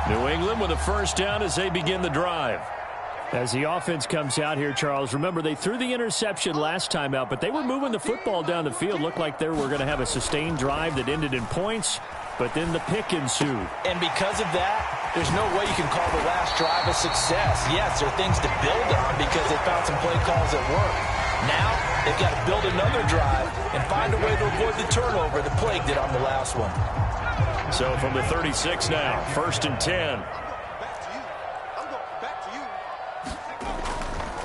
New England with a first down as they begin the drive. As the offense comes out here, Charles, remember they threw the interception last time out, but they were moving the football down the field. Looked like they were going to have a sustained drive that ended in points, but then the pick ensued. And because of that, there's no way you can call the last drive a success. Yes, there are things to build on because they found some play calls that work. Now, they've got to build another drive and find a way to avoid the turnover that plagued it on the last one. So from the 36 now, 1st and 10.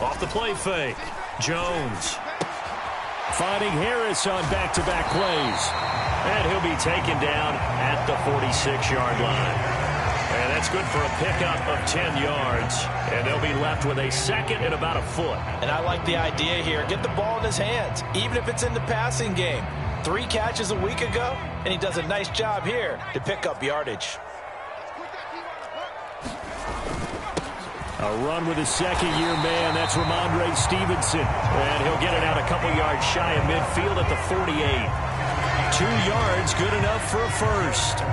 Off the play fake, Jones. Finding Harris on back-to-back plays. And he'll be taken down at the 46-yard line. And that's good for a pickup of 10 yards. And they'll be left with a second and about a foot. And I like the idea here. Get the ball in his hands, even if it's in the passing game. 3 catches a week ago, and he does a nice job here to pick up yardage. A run with a second-year man. That's Ramondre Stevenson. And he'll get it out a couple yards shy of midfield at the 48. 2 yards, good enough for a first.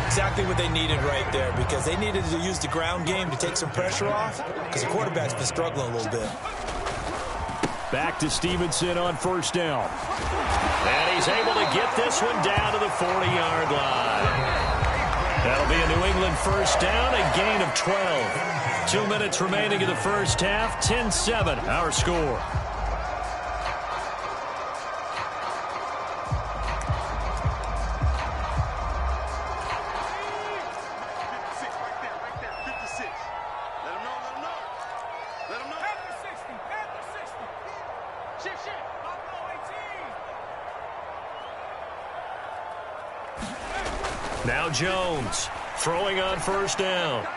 Exactly what they needed right there, because they needed to use the ground game to take some pressure off, because the quarterback's been struggling a little bit. Back to Stevenson on first down. And he's able to get this one down to the 40-yard line. That'll be a New England first down, a gain of 12. 2 minutes remaining in the first half, 10-7, our score. Now Jones throwing on first down.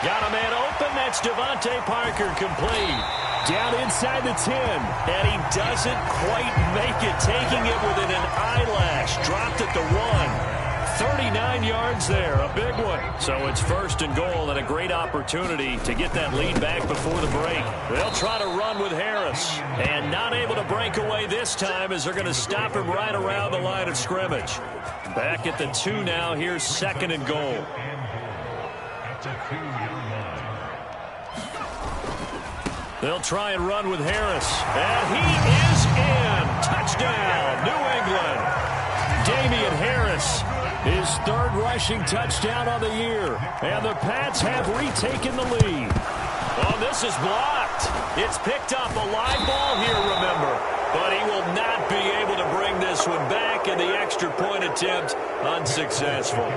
Got a man open. That's Devontae Parker complete. Down inside the 10. And he doesn't quite make it, taking it within an eyelash. Dropped at the 1. 39 yards there, a big one. So it's 1st and goal and a great opportunity to get that lead back before the break. They'll try to run with Harris. And not able to break away this time as they're going to stop him right around the line of scrimmage. Back at the 2 now. Here's 2nd and goal. They'll try and run with Harris. And he is in. Touchdown, New England. Damian Harris, his 3rd rushing touchdown on the year. And the Pats have retaken the lead. Oh, this is blocked. It's picked up, a live ball here, remember. But he will not be able to bring this one back, and the extra point attempt unsuccessful.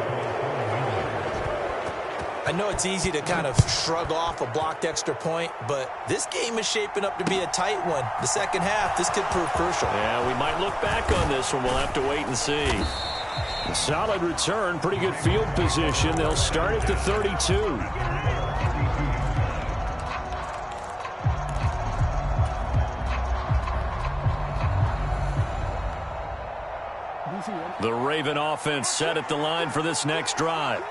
I know it's easy to kind of shrug off a blocked extra point, but this game is shaping up to be a tight one. The second half, this could prove crucial. Yeah, we might look back on this one. We'll have to wait and see. A solid return, pretty good field position. They'll start at the 32. The Raven offense set at the line for this next drive.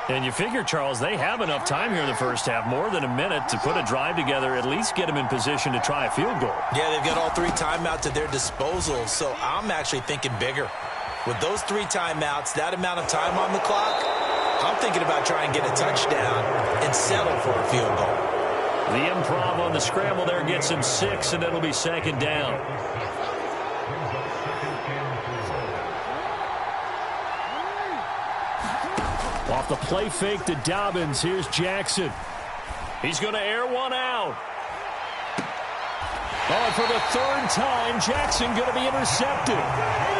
And you figure, Charles, they have enough time here in the first half, more than a minute, to put a drive together, at least get them in position to try a field goal. Yeah, they've got all 3 timeouts at their disposal, so I'm actually thinking bigger. With those 3 timeouts, that amount of time on the clock, I'm thinking about trying to get a touchdown and settle for a field goal. The improv on the scramble there gets him 6, and it'll be 2nd down. Off the play fake to Dobbins. Here's Jackson. He's going to air one out. Oh, and for the 3rd time, Jackson going to be intercepted.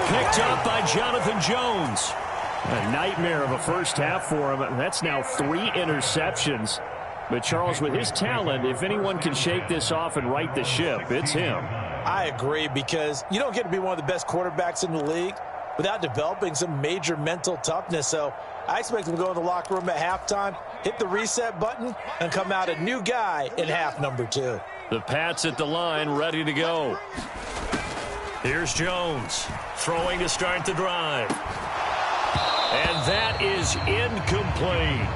Picked up by Jonathan Jones. A nightmare of a first half for him. That's now 3 interceptions. But, Charles, with his talent, if anyone can shake this off and right the ship, it's him. I agree, because you don't get to be one of the best quarterbacks in the league without developing some major mental toughness. So I expect him to go in the locker room at halftime, hit the reset button, and come out a new guy in half number 2. The Pats at the line, ready to go. Here's Jones, throwing to start the drive. And that is incomplete.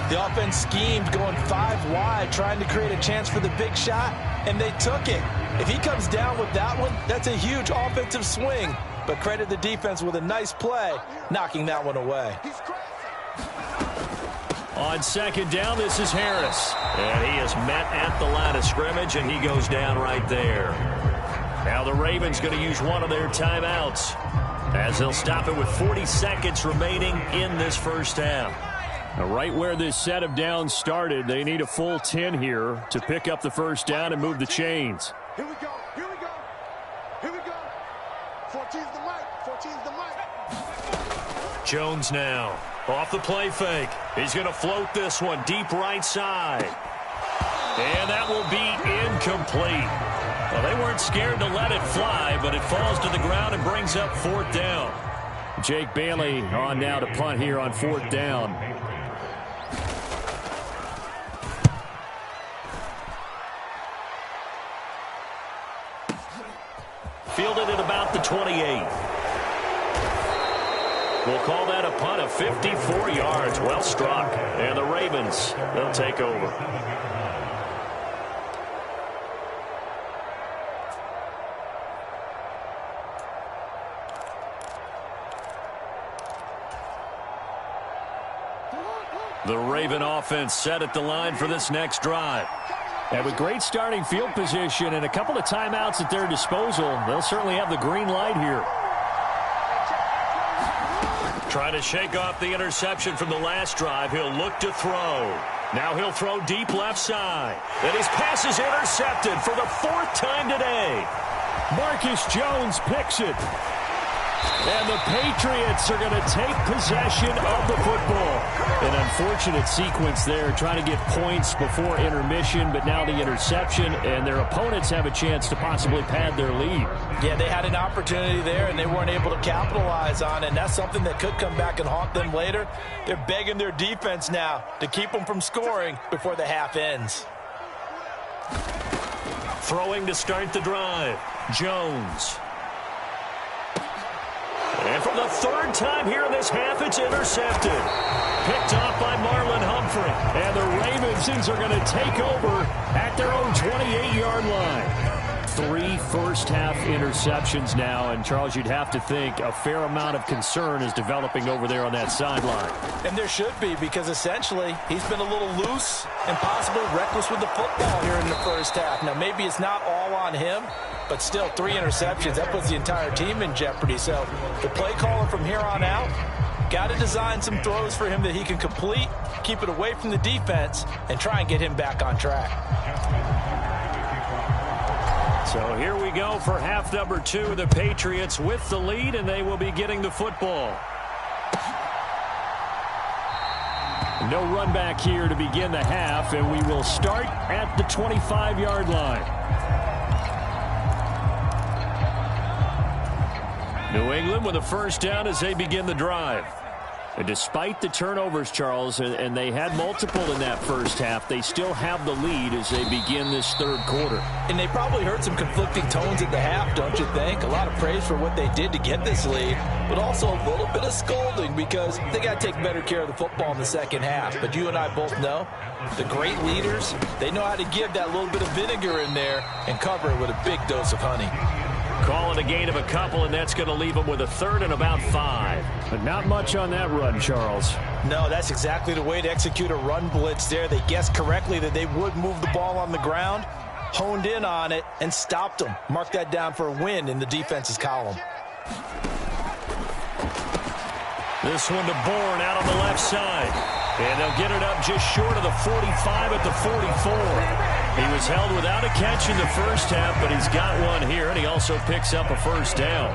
The offense schemed going 5 wide, trying to create a chance for the big shot, and they took it. If he comes down with that one, that's a huge offensive swing. But credit the defense with a nice play, knocking that one away. On second down, this is Harris. And he is met at the line of scrimmage, and he goes down right there. Now the Ravens going to use one of their timeouts, as they'll stop it with 40 seconds remaining in this first half. Now, right where this set of downs started, they need a full 10 here to pick up the first down and move the chains. Here we go. Here we go. Here we go. 14's the mic. 14's the mic. Jones now off the play fake. He's going to float this one deep right side. And that will be incomplete. Well, they weren't scared to let it fly, but it falls to the ground and brings up fourth down. Jake Bailey on now to punt here on fourth down. Fielded at about the 28. We'll call that a punt of 54 yards. Well struck. And the Ravens, they'll take over. The Raven offense set at the line for this next drive. And with great starting field position and a couple of timeouts at their disposal, they'll certainly have the green light here. Trying to shake off the interception from the last drive. He'll look to throw. Now he'll throw deep left side. And his pass is intercepted for the fourth time today. Marcus Jones picks it. And the Patriots are going to take possession of the football. An unfortunate sequence there, trying to get points before intermission, but now the interception, and their opponents have a chance to possibly pad their lead. Yeah, they had an opportunity there, and they weren't able to capitalize on it, and that's something that could come back and haunt them later. They're begging their defense now to keep them from scoring before the half ends. Throwing to start the drive, Jones. And for the third time here in this half, it's intercepted. Picked off by Marlon Humphrey. And the Ravens are going to take over at their own 28-yard line. 3 first-half interceptions now. And, Charles, you'd have to think a fair amount of concern is developing over there on that sideline. And there should be, because essentially he's been a little loose and possibly reckless with the football here in the first half. Now, maybe it's not all on him, but still 3 interceptions. That puts the entire team in jeopardy. So the play caller from here on out got to design some throws for him that he can complete, keep it away from the defense, and try and get him back on track. So here we go for half number 2. The Patriots with the lead, and they will be getting the football. No run back here to begin the half, and we will start at the 25-yard line. New England with a first down as they begin the drive. And despite the turnovers, Charles, and they had multiple in that first half, they still have the lead as they begin this third quarter. And they probably heard some conflicting tones at the half, don't you think? A lot of praise for what they did to get this lead, but also a little bit of scolding because they got to take better care of the football in the second half. But you and I both know the great leaders, they know how to give that little bit of vinegar in there and cover it with a big dose of honey. Call it a gain of a couple, and that's going to leave them with a third and about 5. But not much on that run, Charles. No, that's exactly the way to execute a run blitz there. They guessed correctly that they would move the ball on the ground, honed in on it, and stopped them. Mark that down for a win in the defense's column. This one to Bourne out on the left side. And they'll get it up just short of the 45 at the 44. He was held without a catch in the first half, but he's got one here, and he also picks up a first down.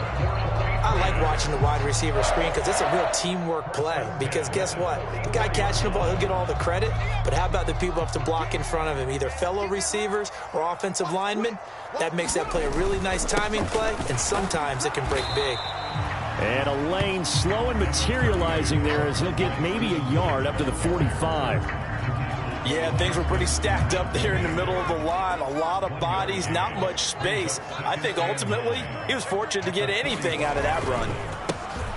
I like watching the wide receiver screen because it's a real teamwork play. Because guess what? The guy catching the ball, he'll get all the credit. But how about the people up to block in front of him, either fellow receivers or offensive linemen? That makes that play a really nice timing play, and sometimes it can break big. And a lane slow and materializing there as he'll get maybe a yard up to the 45. Yeah, things were pretty stacked up there in the middle of the line. A lot of bodies, not much space. I think ultimately he was fortunate to get anything out of that run.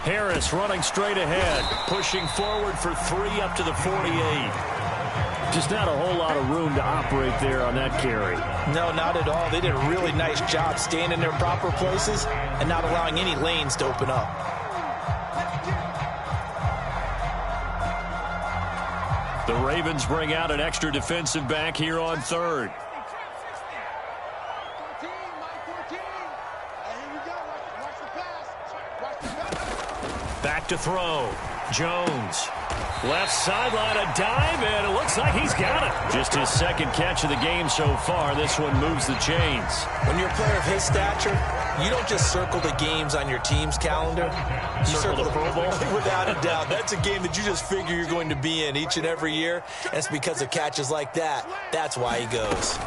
Harris running straight ahead, pushing forward for 3 up to the 48. Just not a whole lot of room to operate there on that carry. No, not at all. They did a really nice job staying in their proper places and not allowing any lanes to open up. The Ravens bring out an extra defensive back here on third. 14, Mike 14. And here we go. Watch the pass. Watch the pass. Back to throw. Jones. Left sideline, a dive, and it looks like he's got it. Just his second catch of the game so far. This one moves the chains. When you're a player of his stature, you don't just circle the games on your team's calendar. You circle the Pro Bowl. Without a doubt. That's a game that you just figure you're going to be in each and every year. And it's because of catches like that. That's why he goes.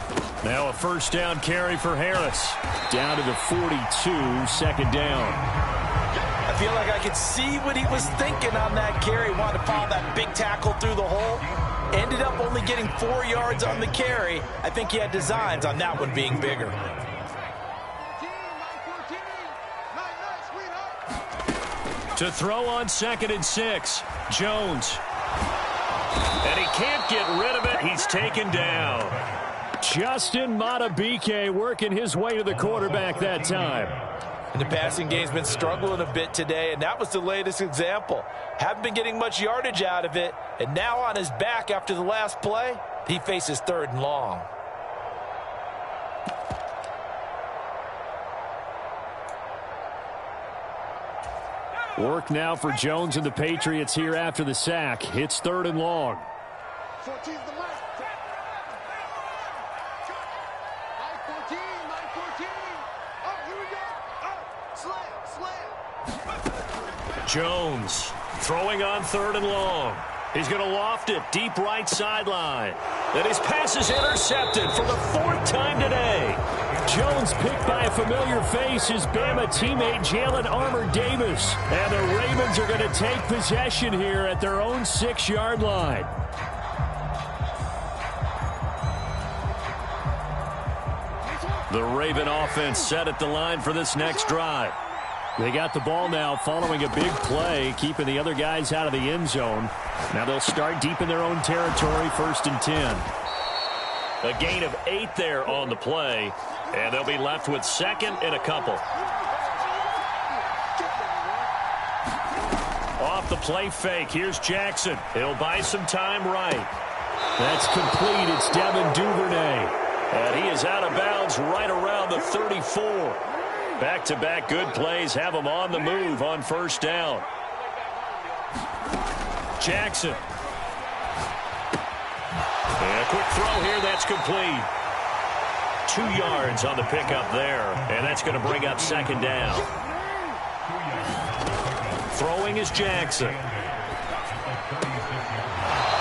Now a first down carry for Harris. Down to the 42, second down. I feel like I could see what he was thinking on that carry. Wanted to follow that big tackle through the hole. Ended up only getting 4 yards on the carry. I think he had designs on that one being bigger. 14, Mike 14. Nice, sweetheart. To throw on 2nd and 6. Jones. And he can't get rid of it. He's taken down. Justin Madubuike working his way to the quarterback that time. And the passing game's been struggling a bit today, and that was the latest example. Haven't been getting much yardage out of it, and now on his back after the last play, he faces 3rd and long. Work now for Jones and the Patriots here after the sack. It's 3rd and long. 14's the Mike. Mike 14, Mike 14. Oh, here we go. Slam. Jones throwing on 3rd and long. He's going to loft it deep right sideline. And his pass is intercepted for the 4th time today. Jones picked by a familiar face, his Bama teammate Jalen Armour-Davis. And the Ravens are going to take possession here at their own 6-yard line. The Raven offense set at the line for this next drive. They got the ball now following a big play, keeping the other guys out of the end zone. Now they'll start deep in their own territory, 1st and 10. A gain of 8 there on the play, and they'll be left with 2nd and a couple. Off the play fake, here's Jackson. He'll buy some time right. That's complete. It's Devin Duvernay. And he is out of bounds right around the 34. Back-to-back good plays have him on the move on 1st down. Jackson. And a quick throw here, that's complete. 2 yards on the pickup there, and that's going to bring up 2nd down. Throwing is Jackson.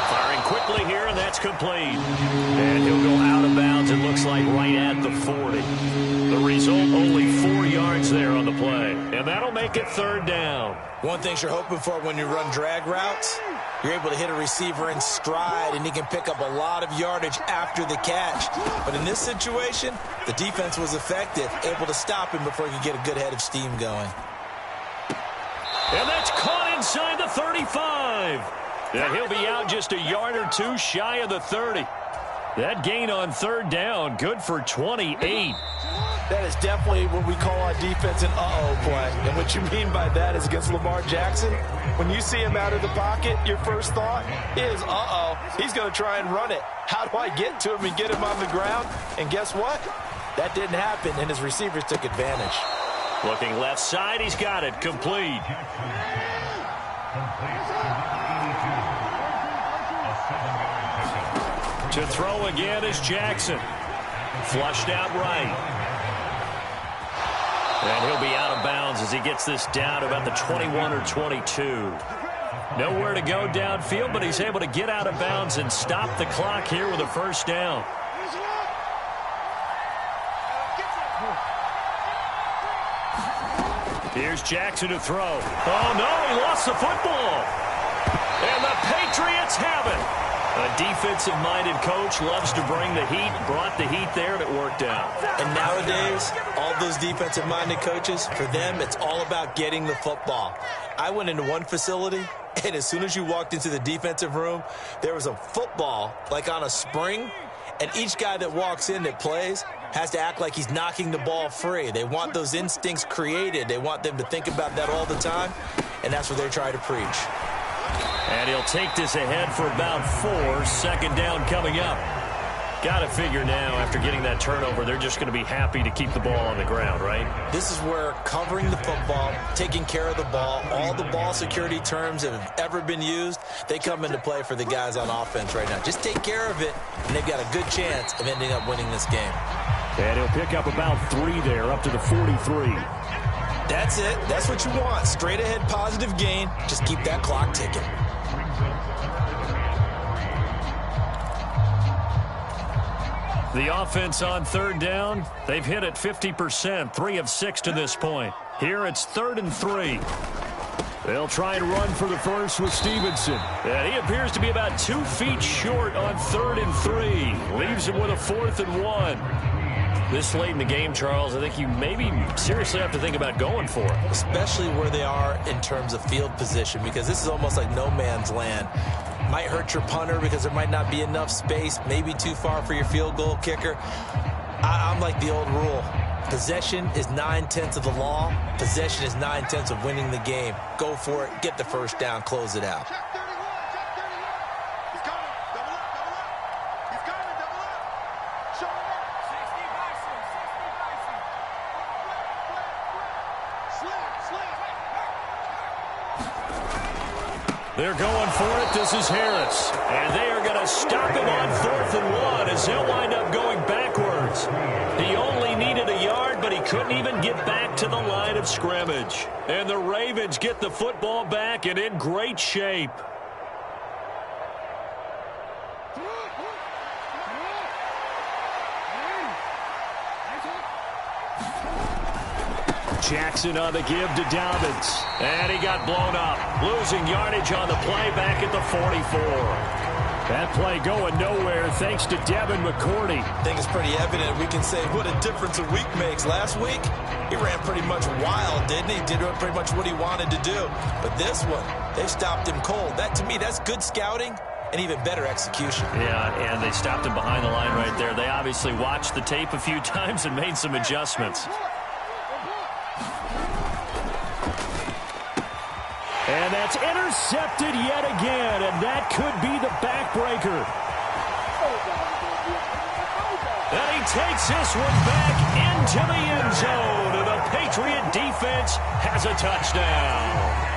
Firing quickly here, and that's complete. And he'll go out of bounds, it looks like right at the 40. The result, only 4 yards there on the play. And that'll make it 3rd down. One thing you're hoping for when you run drag routes, you're able to hit a receiver in stride, and he can pick up a lot of yardage after the catch. But in this situation, the defense was effective, able to stop him before he could get a good head of steam going. And that's caught inside the 35. And he'll be out just a yard or 2 shy of the 30. That gain on 3rd down, good for 28. That is definitely what we call on defense an uh-oh play. And what you mean by that is against Lamar Jackson, when you see him out of the pocket, your first thought is, uh-oh, he's going to try and run it. How do I get to him and get him on the ground? And guess what? That didn't happen, and his receivers took advantage. Looking left side, he's got it, complete. To throw again is Jackson. Flushed out right. And he'll be out of bounds as he gets this down about the 21 or 22. Nowhere to go downfield, but he's able to get out of bounds and stop the clock here with a 1st down. Here's Jackson to throw. Oh, no, he lost the football. And the Patriots have it. A defensive-minded coach loves to bring the heat, brought the heat there, and it worked out. And nowadays, all those defensive-minded coaches, for them, it's all about getting the football. I went into one facility, and as soon as you walked into the defensive room, there was a football, like on a spring, and each guy that walks in that plays has to act like he's knocking the ball free. They want those instincts created. They want them to think about that all the time, and that's what they try to preach. And he'll take this ahead for about 4. Second down coming up. Got to figure now, after getting that turnover, they're just going to be happy to keep the ball on the ground, right? This is where covering the football, taking care of the ball, all the ball security terms that have ever been used, they come into play for the guys on offense right now. Just take care of it, and they've got a good chance of ending up winning this game. And he'll pick up about 3 there, up to the 43. That's it. That's what you want. Straight ahead positive gain. Just keep that clock ticking. The offense on third down, they've hit it 50%, 3 of 6 to this point. Here it's 3rd and 3. They'll try and run for the first with Stevenson. And he appears to be about 2 feet short on 3rd and 3. Leaves him with a 4th and 1. This late in the game, Charles, I think you maybe seriously have to think about going for it. Especially where they are in terms of field position, because this is almost like no man's land. Might hurt your punter because there might not be enough space, maybe too far for your field goal kicker. I'm like the old rule. Possession is 9/10 of the law. Possession is 9/10 of winning the game. Go for it. Get the first down. Close it out. Check 31. He's coming. Double up. He's coming. Double up. Show him up. 60 Bison. Slam. They're going for it. This is Harris. And they are going to stop him on 4th and 1 as they'll wind up going backwards. He only needed a yard, but he couldn't even get back to the line of scrimmage. And the Ravens get the football back and in great shape. Jackson on the give to Dobbins. And he got blown up. Losing yardage on the play back at the 44. That play going nowhere thanks to Devin McCourty. I think it's pretty evident. We can say what a difference a week makes. Last week, he ran pretty much wild, didn't he? Did pretty much what he wanted to do. But this one, they stopped him cold. That, to me, that's good scouting and even better execution. Yeah, and they stopped him behind the line right there. They obviously watched the tape a few times and made some adjustments. And that's intercepted yet again, and that could be the backbreaker. And he takes this one back into the end zone, and the Patriot defense has a touchdown.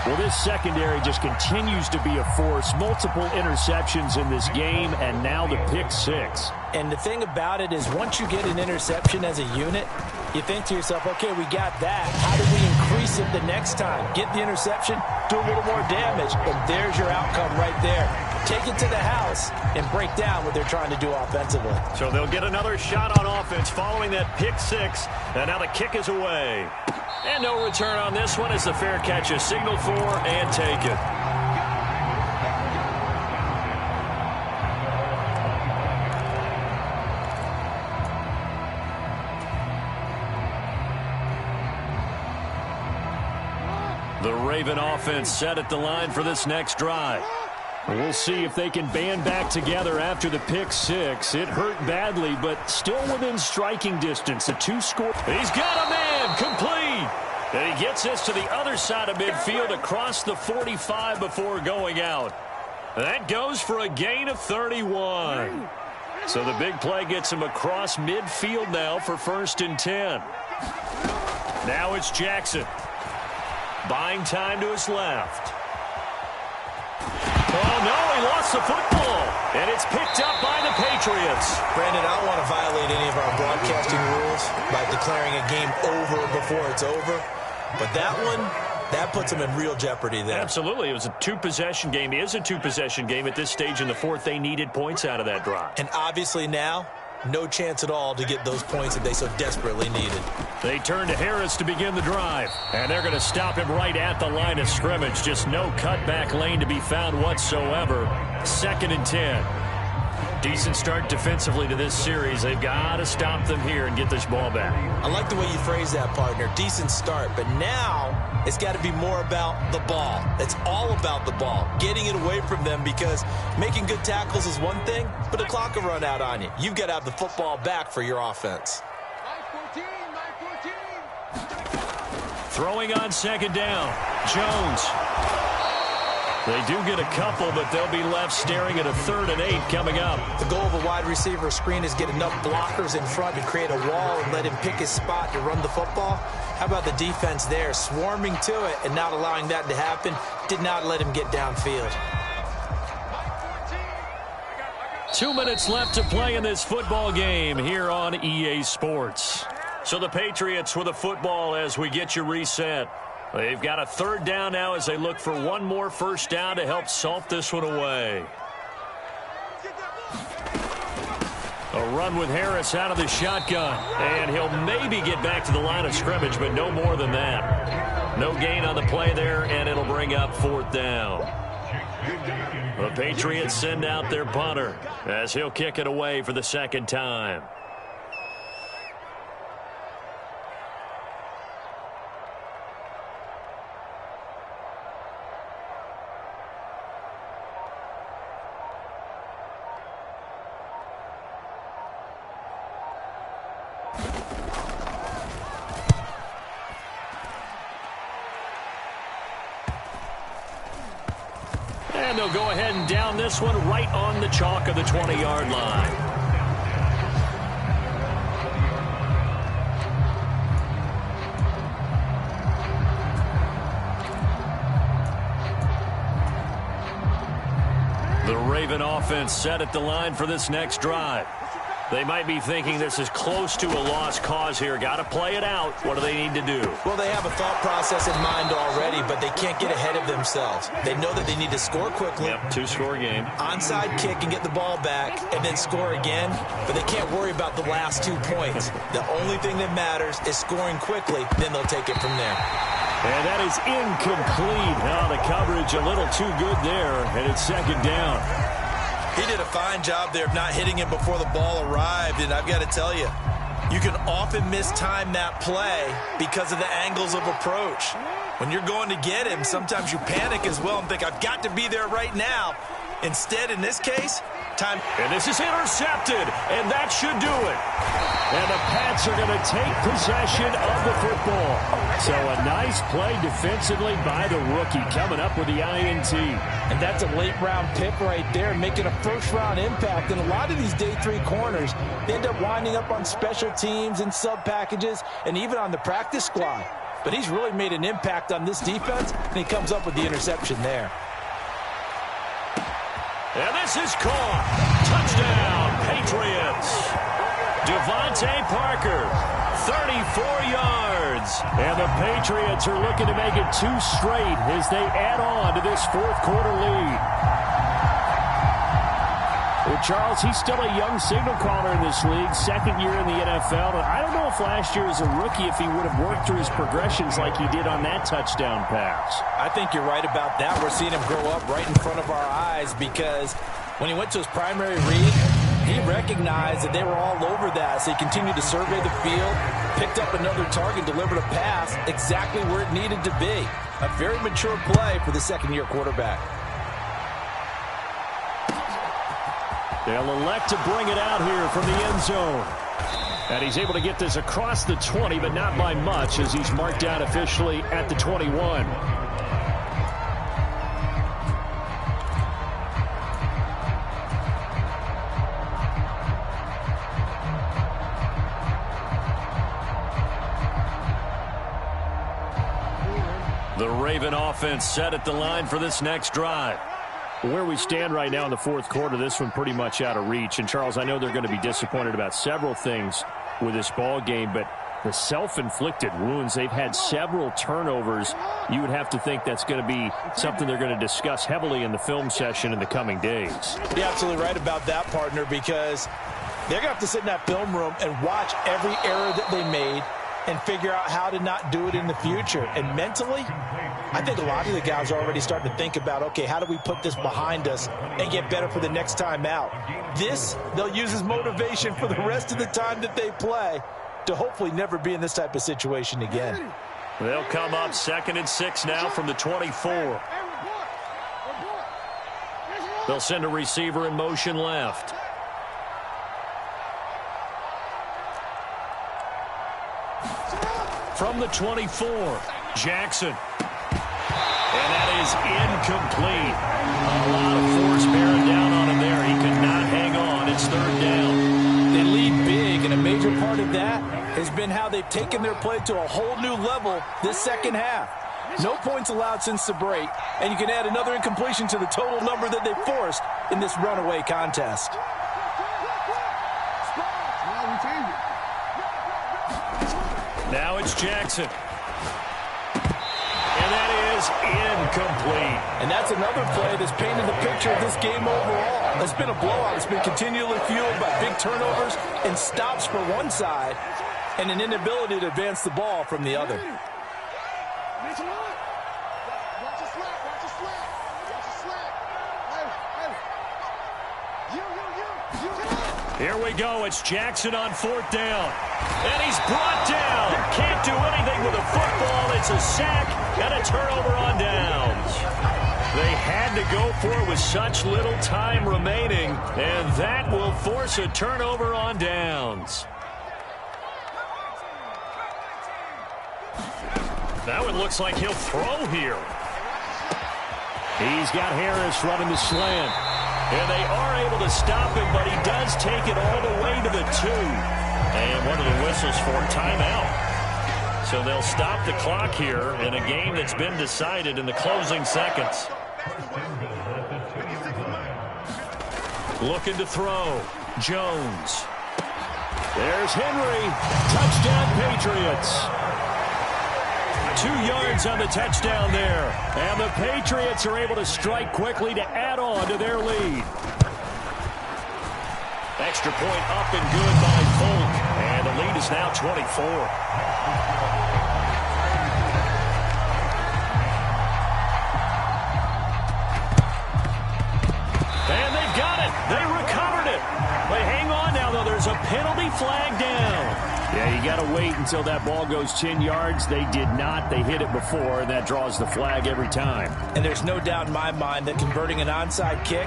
Well, this secondary just continues to be a force. Multiple interceptions in this game, and now the pick 6. And the thing about it is once you get an interception as a unit, you think to yourself, okay, we got that. How do we increase it the next time? Get the interception, do a little more damage, and there's your outcome right there. Take it to the house and break down what they're trying to do offensively. So they'll get another shot on offense following that pick 6, and now the kick is away. And no return on this one as the fair catch is signaled for and taken. The Raven offense set at the line for this next drive. We'll see if they can band back together after the pick 6. It hurt badly, but still within striking distance. A 2-score. He's got a man complete. And he gets this to the other side of midfield across the 45 before going out. That goes for a gain of 31. So the big play gets him across midfield now for 1st and 10. Now it's Jackson. Buying time to his left. Oh, no, he lost the football. And it's picked up by the Patriots. Brandon, I don't want to violate any of our broadcasting rules by declaring a game over before it's over. But that one, that puts them in real jeopardy there. Absolutely. It was a 2-possession game. It is a 2-possession game at this stage in the 4th. They needed points out of that drive. And obviously now, no chance at all to get those points that they so desperately needed. They turn to Harris to begin the drive. And they're going to stop him right at the line of scrimmage. Just no cutback lane to be found whatsoever. 2nd and 10. Decent start defensively to this series. They've got to stop them here and get this ball back. I like the way you phrase that, partner. Decent start. But now it's got to be more about the ball. It's all about the ball. Getting it away from them, because making good tackles is one thing, but the clock will run out on you. You've got to have the football back for your offense. 9-14. Throwing on 2nd down. Jones. They do get a couple, but they'll be left staring at a 3rd and 8 coming up. The goal of a wide receiver screen is get enough blockers in front to create a wall and let him pick his spot to run the football. How about the defense there, swarming to it and not allowing that to happen? Did not let him get downfield. 2 minutes left to play in this football game here on EA Sports. So the Patriots with a football as we get you reset. They've got a 3rd down now as they look for one more first down to help salt this one away. A run with Harris out of the shotgun. And he'll maybe get back to the line of scrimmage, but no more than that. No gain on the play there, and it'll bring up 4th down. The Patriots send out their punter as he'll kick it away for the 2nd time. And they'll go ahead and down this one right on the chalk of the 20-yard line. The Raven offense set at the line for this next drive. They might be thinking this is close to a lost cause here. Got to play it out. What do they need to do? Well, they have a thought process in mind already, but they can't get ahead of themselves. They know that they need to score quickly. Yep, 2-score game. Onside kick and get the ball back and then score again, but they can't worry about the last 2 points. The only thing that matters is scoring quickly, then they'll take it from there. And that is incomplete. Now the coverage a little too good there, and it's 2nd down. He did a fine job there of not hitting him before the ball arrived, and I've got to tell you, you can often mistime that play because of the angles of approach. When you're going to get him, sometimes you panic as well and think, I've got to be there right now. Instead, in this case, time. And this is intercepted, and that should do it. And the Pats are going to take possession of the football. So a nice play defensively by the rookie coming up with the INT. And that's a late-round pick right there, making a first-round impact. And a lot of these day 3 corners end up winding up on special teams and sub-packages and even on the practice squad. But he's really made an impact on this defense, and he comes up with the interception there. And this is caught. Touchdown, Patriots. Devontae Parker, 34 yards. And the Patriots are looking to make it 2 straight as they add on to this 4th quarter lead. Well, Charles, he's still a young signal caller in this league, 2nd year in the NFL. And I don't know if last year as a rookie if he would have worked through his progressions like he did on that touchdown pass. I think you're right about that. We're seeing him grow up right in front of our eyes because when he went to his primary read, he recognized that they were all over that, so he continued to survey the field, picked up another target, delivered a pass exactly where it needed to be. A very mature play for the 2nd-year quarterback. They'll elect to bring it out here from the end zone. And he's able to get this across the 20, but not by much as he's marked out officially at the 21. The Raven offense set at the line for this next drive. Where we stand right now in the 4th quarter, this one pretty much out of reach. And, Charles, I know they're going to be disappointed about several things with this ball game, but the self-inflicted wounds, they've had several turnovers. You would have to think that's going to be something they're going to discuss heavily in the film session in the coming days. You're absolutely right about that, partner, because they're going to have to sit in that film room and watch every error that they made and figure out how to not do it in the future. And mentally, I think a lot of the guys are already starting to think about, okay, how do we put this behind us and get better for the next time out? This, they'll use as motivation for the rest of the time that they play to hopefully never be in this type of situation again. They'll come up 2nd and 6 now from the 24. They'll send a receiver in motion left. From the 24, Jackson. And that is incomplete. A lot of force bearing down on him there. He could not hang on. It's third down. They lead big, and a major part of that has been how they've taken their play to a whole new level this second half. No points allowed since the break, and you can add another incompletion to the total number that they forced in this runaway contest. Now it's Jackson. And that is incomplete. And that's another play that's painted the picture of this game overall. It's been a blowout. It's been continually fueled by big turnovers and stops for one side and an inability to advance the ball from the other. Here we go. It's Jackson on fourth down. And he's brought down. Can't do anything with a football. It's a sack and a turnover on downs. They had to go for it with such little time remaining, and that will force a turnover on downs. Now it looks like he'll throw here. He's got Harris running the slant. And they are able to stop him, but he does take it all the way to the 2. And one of the whistles for timeout. So they'll stop the clock here in a game that's been decided in the closing seconds. Looking to throw. Jones. There's Henry. Touchdown, Patriots. 2 yards on the touchdown there. And the Patriots are able to strike quickly to add on to their lead. Extra point up and good by Folk. And the lead is now 24. And they've got it. They recovered it. They hang on now, though. There's a penalty flag down. Yeah, you got to wait until that ball goes 10 yards. They did not. They hit it before, and that draws the flag every time. And there's no doubt in my mind that converting an onside kick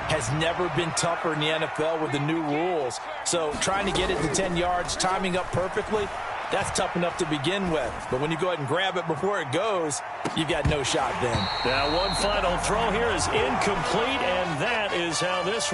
has never been tougher in the NFL with the new rules. So trying to get it to 10 yards, timing up perfectly, that's tough enough to begin with. But when you go ahead and grab it before it goes, you've got no shot then. Now one final throw here is incomplete, and that is how this one